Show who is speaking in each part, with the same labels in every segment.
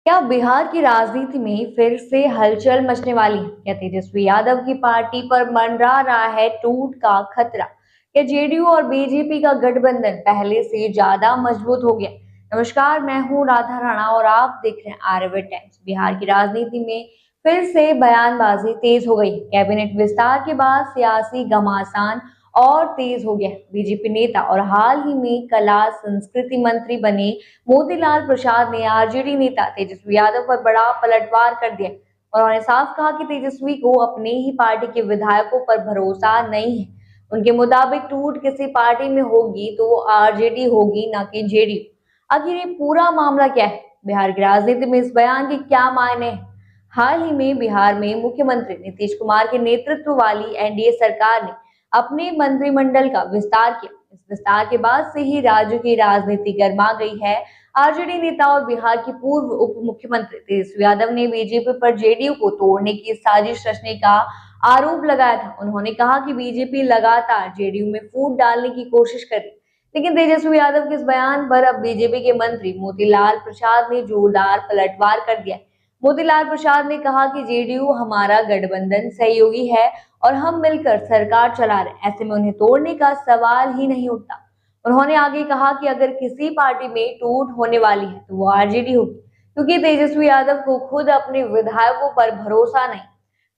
Speaker 1: क्या बिहार की राजनीति में फिर से हलचल मचने वाली है? क्या तेजस्वी यादव की पार्टी पर मंडरा रहा है टूट का खतरा? क्या जेडीयू और बीजेपी का गठबंधन पहले से ज्यादा मजबूत हो गया? नमस्कार, मैं हूं राधा राणा और आप देख रहे हैं आर्यभट्ट टाइम्स। बिहार की राजनीति में फिर से बयानबाजी तेज हो गई। कैबिनेट विस्तार के बाद सियासी घमासान और तेज हो गया। बीजेपी नेता और हाल ही में कला संस्कृति मंत्री बने मोतीलाल प्रसाद ने आरजेडी नेता तेजस्वी यादव पर बड़ा पलटवार कर दिया। उन्होंने साफ कहा कि तेजस्वी को अपने ही पार्टी के विधायकों पर भरोसा नहीं है। उनके मुताबिक टूट किसी पार्टी में होगी तो वो आरजेडी होगी, ना कि जेडीयू। आखिर ये पूरा मामला क्या है? बिहार की राजनीति में इस बयान के क्या मायने हैं? हाल ही में बिहार में मुख्यमंत्री नीतीश कुमार के नेतृत्व वाली एनडीए सरकार ने अपने मंत्रिमंडल का विस्तार किया। इस विस्तार के बाद से ही राज्य की राजनीति गर्मा गई है। आरजेडी नेता और बिहार के पूर्व उप मुख्यमंत्री तेजस्वी यादव ने बीजेपी पर जेडीयू को तोड़ने की साजिश रचने का आरोप लगाया था। उन्होंने कहा कि बीजेपी लगातार जेडीयू में फूट डालने की कोशिश कर रही, लेकिन तेजस्वी यादव के इस बयान पर अब बीजेपी के मंत्री मोतीलाल प्रसाद ने जोरदार पलटवार कर दिया। मोतीलाल प्रसाद ने कहा कि जेडीयू हमारा गठबंधन सहयोगी है और हम मिलकर सरकार चला रहे हैं, ऐसे में उन्हें तोड़ने का सवाल ही नहीं उठता। उन्होंने आगे कहा कि अगर किसी पार्टी में टूट होने वाली है तो वो आरजेडी होगी, क्योंकि तेजस्वी यादव को खुद अपने विधायकों पर भरोसा नहीं।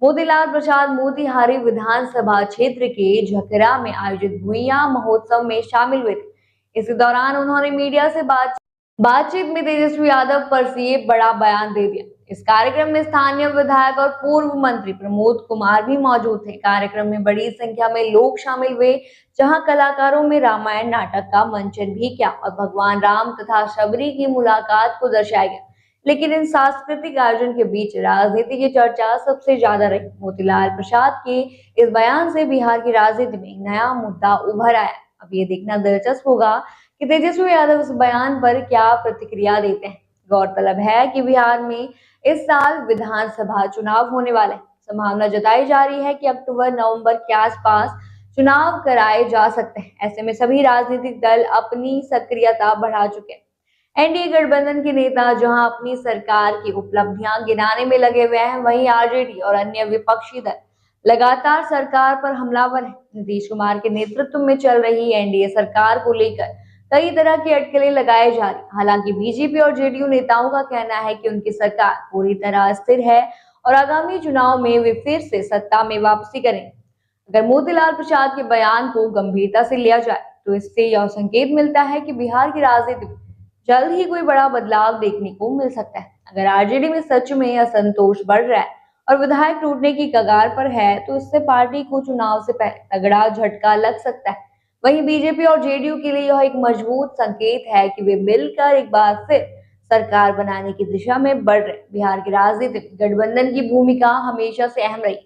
Speaker 1: मोतीलाल प्रसाद मोतिहारी विधानसभा क्षेत्र के झकरा में आयोजित भुइयां महोत्सव में शामिल हुए थे। इसी दौरान उन्होंने मीडिया से बातचीत में तेजस्वी यादव पर से बड़ा बयान दे दिया। इस कार्यक्रम में स्थानीय विधायक और पूर्व मंत्री प्रमोद कुमार भी मौजूद थे। कार्यक्रम में बड़ी संख्या में लोग शामिल हुए, जहां कलाकारों में रामायण नाटक का मंचन भी किया और भगवान राम तथा शबरी की मुलाकात को दर्शाया गया। लेकिन इन सांस्कृतिक आयोजन के बीच राजनीति की चर्चा सबसे ज्यादा रही। मोतीलाल प्रसाद के इस बयान से बिहार की राजनीति में एक नया मुद्दा उभर आया। अब ये देखना दिलचस्प होगा कि तेजस्वी यादव इस बयान पर क्या प्रतिक्रिया देते हैं। गौरतलब है कि बिहार में इस साल विधानसभा चुनाव होने वाले हैं। संभावना जताई जा रही है कि अक्टूबर-नवंबर के आसपास चुनाव कराए जा सकते हैं। ऐसे में सभी राजनीतिक दल अपनी सक्रियता बढ़ा चुके हैं। एनडीए गठबंधन के नेता जहां अपनी सरकार की उपलब्धियां गिनाने में लगे हुए हैं, वहीं आरजेडी और अन्य विपक्षी दल लगातार सरकार पर हमलावर हैं। नीतीश कुमार के नेतृत्व में चल रही एनडीए सरकार को लेकर कई तरह की अटकलें लगाई जा रही। हालांकि बीजेपी और जेडीयू नेताओं का कहना है कि उनकी सरकार पूरी तरह स्थिर है और आगामी चुनाव में वे फिर से सत्ता में वापसी करेंगे। अगर मोतीलाल प्रसाद के बयान को गंभीरता से लिया जाए तो इससे यह संकेत मिलता है कि बिहार की राजनीति में जल्द ही कोई बड़ा बदलाव देखने को मिल सकता है। अगर आरजेडी में सच में असंतोष बढ़ रहा है और विधायक टूटने की कगार पर है, तो इससे पार्टी को चुनाव से पहले तगड़ा झटका लग सकता है। वहीं बीजेपी और जेडीयू के लिए यह एक मजबूत संकेत है कि वे मिलकर एक बार फिर सरकार बनाने की दिशा में बढ़ रहे। बिहार की राजनीति में गठबंधन की भूमिका हमेशा से अहम रही।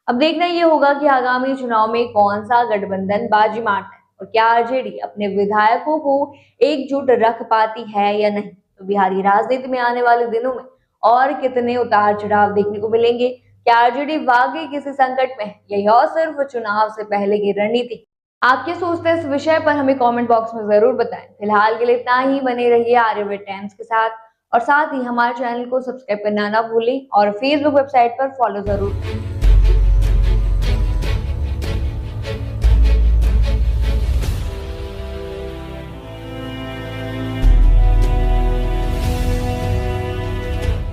Speaker 1: अब देखना ये होगा कि आगामी चुनाव में कौन सा गठबंधन बाजी मारता है और क्या आरजेडी अपने विधायकों को एकजुट रख पाती है या नहीं। तो बिहार की राजनीति में आने वाले दिनों में और कितने उतार चढ़ाव देखने को मिलेंगे? क्या आरजेडी वाकई किसी संकट में है या यह सिर्फ चुनाव से पहले की रणनीति? आप क्या सोचते हैं इस विषय पर? हमें कमेंट बॉक्स में जरूर बताएं। फिलहाल के लिए इतना ही। बने रहिए आर्यभट्ट टाइम्स के साथ और साथ ही हमारे चैनल को सब्सक्राइब करना ना भूलें और फेसबुक वेबसाइट पर फॉलो जरूर करें।